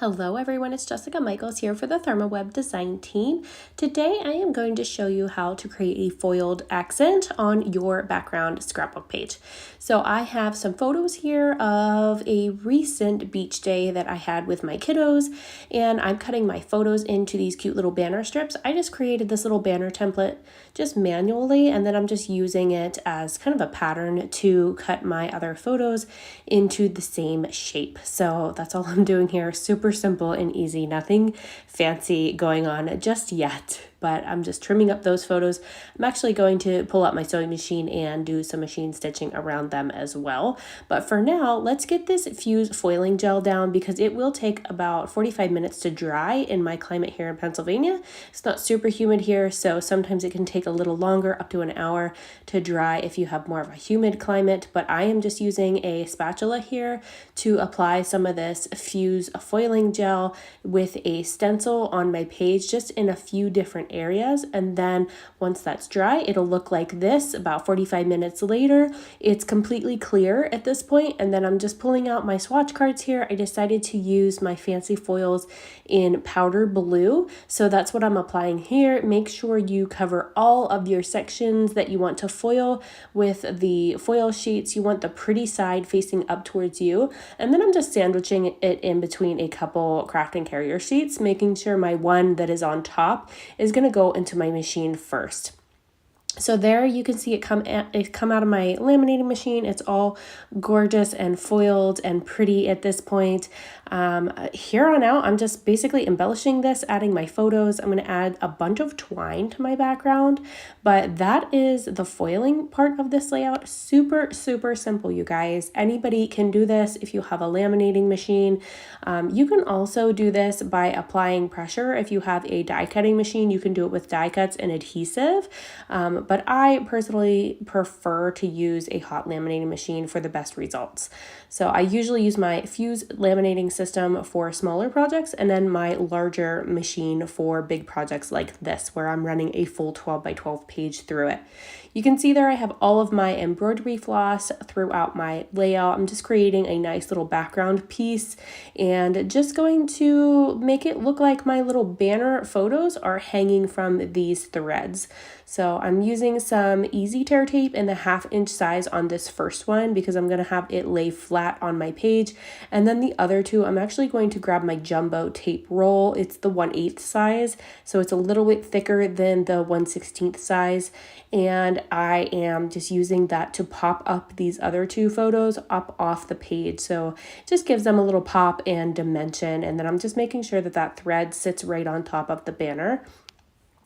Hello everyone, it's Jessica Michaels here for the ThermOWeb design team. Today I am going to show you how to create a foiled accent on your background scrapbook page. So I have some photos here of a recent beach day that I had with my kiddos, and I'm cutting my photos into these cute little banner strips. I just created this little banner template just manually, and then I'm just using it as kind of a pattern to cut my other photos into the same shape. So that's all I'm doing here. Super simple and easy, nothing fancy going on just yet, but I'm just trimming up those photos. I'm actually going to pull out my sewing machine and do some machine stitching around them as well. But for now, let's get this fused foiling gel down because it will take about 45 minutes to dry in my climate here in Pennsylvania. It's not super humid here, so sometimes it can take a little longer, up to an hour to dry if you have more of a humid climate, but I am just using a spatula here to apply some of this fuse foiling gel with a stencil on my page just in a few different areas, and then once that's dry it'll look like this. About 45 minutes later it's completely clear at this point, and then I'm just pulling out my swatch cards here. I decided to use my fancy foils in powder blue, so that's what I'm applying here. Make sure you cover all of your sections that you want to foil with the foil sheets. You want the pretty side facing up towards you, and then I'm just sandwiching it in between a couple craft and carrier sheets, making sure my one that is on top is going to go into my machine first. So there you can see it come out of my laminating machine. It's all gorgeous and foiled and pretty at this point. Here on out, I'm just basically embellishing this, adding my photos. I'm going to add a bunch of twine to my background, but that is the foiling part of this layout. Super, super simple, you guys. Anybody can do this if you have a laminating machine. You can also do this by applying pressure. If you have a die cutting machine, you can do it with die cuts and adhesive. But I personally prefer to use a hot laminating machine for the best results. So I usually use my fuse laminating system for smaller projects, and then my larger machine for big projects like this, where I'm running a full 12 by 12 page through it. You can see there I have all of my embroidery floss throughout my layout. I'm just creating a nice little background piece and just going to make it look like my little banner photos are hanging from these threads. So I'm using some easy tear tape in the 1/2 inch size on this first one because I'm going to have it lay flat on my page. And then the other two, I'm actually going to grab my jumbo tape roll. It's the 1/8 size, so it's a little bit thicker than the 1/16 size. And I am just using that to pop up these other two photos up off the page. So it just gives them a little pop and dimension. And then I'm just making sure that that thread sits right on top of the banner.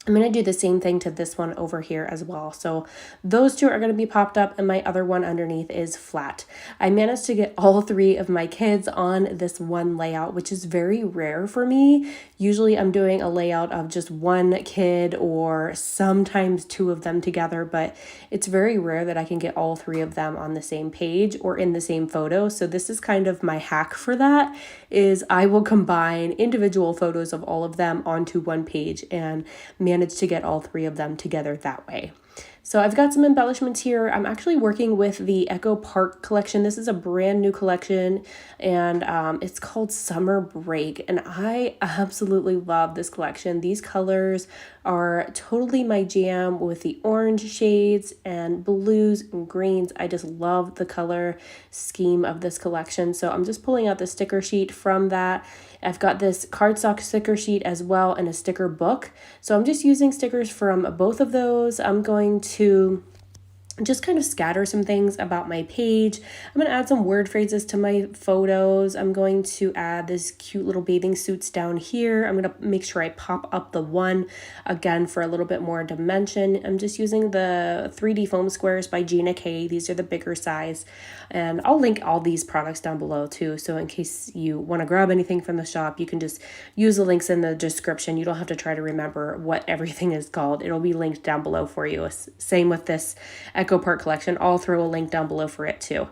I'm going to do the same thing to this one over here as well. So those two are going to be popped up and my other one underneath is flat. I managed to get all 3 of my kids on this one layout, which is very rare for me. Usually I'm doing a layout of just one kid or sometimes 2 of them together, but it's very rare that I can get all 3 of them on the same page or in the same photo. So this is kind of my hack for that, is I will combine individual photos of all of them onto one page and manage to get all 3 of them together that way. So I've got some embellishments here. I'm actually working with the Echo Park collection. This is a brand new collection, and it's called Summer Break, and I absolutely love this collection. These colors are totally my jam with the orange shades and blues and greens. I just love the color scheme of this collection. So I'm just pulling out the sticker sheet from that. I've got this cardstock sticker sheet as well and a sticker book. So I'm just using stickers from both of those. I'm going to just kind of scatter some things about my page. I'm going to add some word phrases to my photos. I'm going to add this cute little bathing suits down here. I'm going to make sure I pop up the one again for a little bit more dimension. I'm just using the 3D foam squares by Gina K. These are the bigger size, and I'll link all these products down below too. So in case you want to grab anything from the shop, you can just use the links in the description. You don't have to try to remember what everything is called. It'll be linked down below for you. Same with this Echo Park collection. I'll throw a link down below for it too.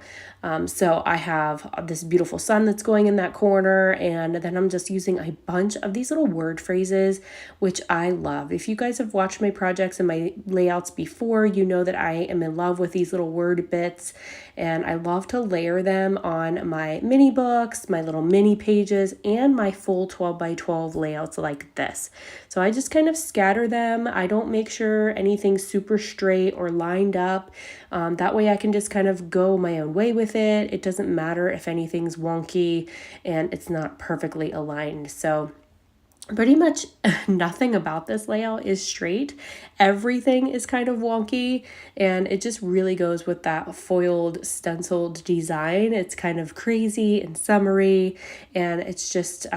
So I have this beautiful sun that's going in that corner, and then I'm just using a bunch of these little word phrases, which I love. If you guys have watched my projects and my layouts before, you know that I am in love with these little word bits, and I love to layer them on my mini books, my little mini pages, and my full 12 by 12 layouts like this. So I just kind of scatter them. I don't make sure anything's super straight or lined up. That way I can just kind of go my own way with it. It doesn't matter if anything's wonky and it's not perfectly aligned. So pretty much nothing about this layout is straight. Everything is kind of wonky, and it just really goes with that foiled stenciled design. It's kind of crazy and summery, and it's just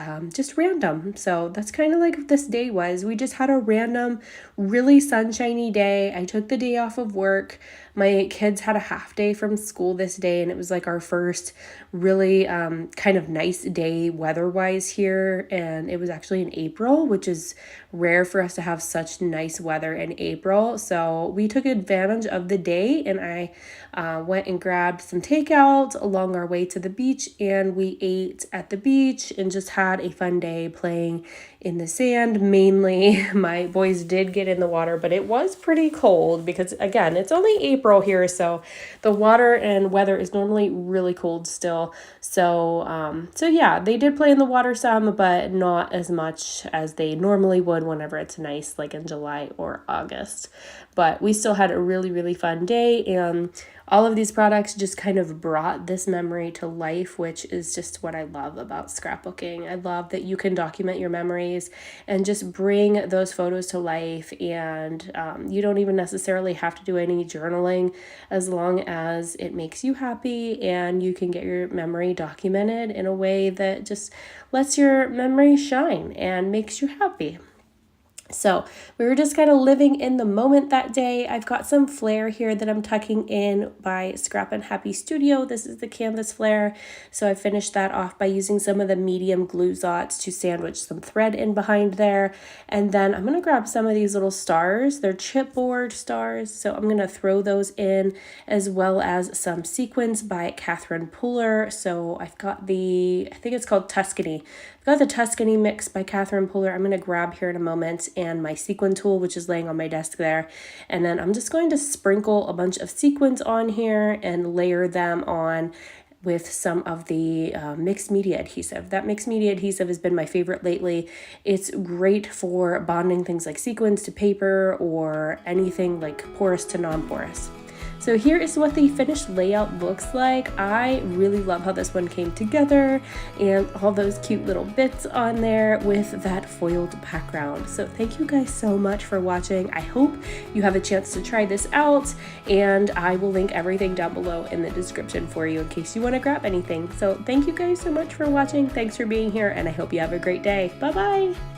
random. So that's kind of like what this day was. We just had a random, really sunshiny day. I took the day off of work. My kids had a half day from school this day, and it was like our first really kind of nice day weather-wise here, and it was actually in April, which is rare for us to have such nice weather in April. So we took advantage of the day, and I went and grabbed some takeout along our way to the beach, and we ate at the beach and just had a fun day playing in the sand. Mainly my boys did get in the water, but it was pretty cold because, again, it's only April here, so the water and weather is normally really cold still. So yeah, they did play in the water some, but not as much as they normally would whenever it's nice, like in July or August. But we still had a really, really fun day, and all of these products just kind of brought this memory to life, which is just what I love about scrapbooking. I love that you can document your memories and just bring those photos to life, and you don't even necessarily have to do any journaling as long as it makes you happy and you can get your memory documented in a way that just lets your memory shine and makes you happy. So we were just kind of living in the moment that day. I've got some Flair here that I'm tucking in by Scrappin Happy Studio. This is the canvas Flair. So I finished that off by using some of the medium glue dots to sandwich some thread in behind there. And then I'm going to grab some of these little stars. They're chipboard stars. So I'm going to throw those in, as well as some sequins by Catherine Puller. So I've got I think it's called Tuscany. I've got the Tuscany mix by Catherine Puller. I'm going to grab here in a moment, and my sequin tool, which is laying on my desk there. And then I'm just going to sprinkle a bunch of sequins on here and layer them on with some of the mixed media adhesive. That mixed media adhesive has been my favorite lately. It's great for bonding things like sequins to paper or anything like porous to non-porous. So here is what the finished layout looks like. I really love how this one came together and all those cute little bits on there with that foiled background. So thank you guys so much for watching. I hope you have a chance to try this out, and I will link everything down below in the description for you in case you want to grab anything. So thank you guys so much for watching. Thanks for being here, and I hope you have a great day. Bye-bye.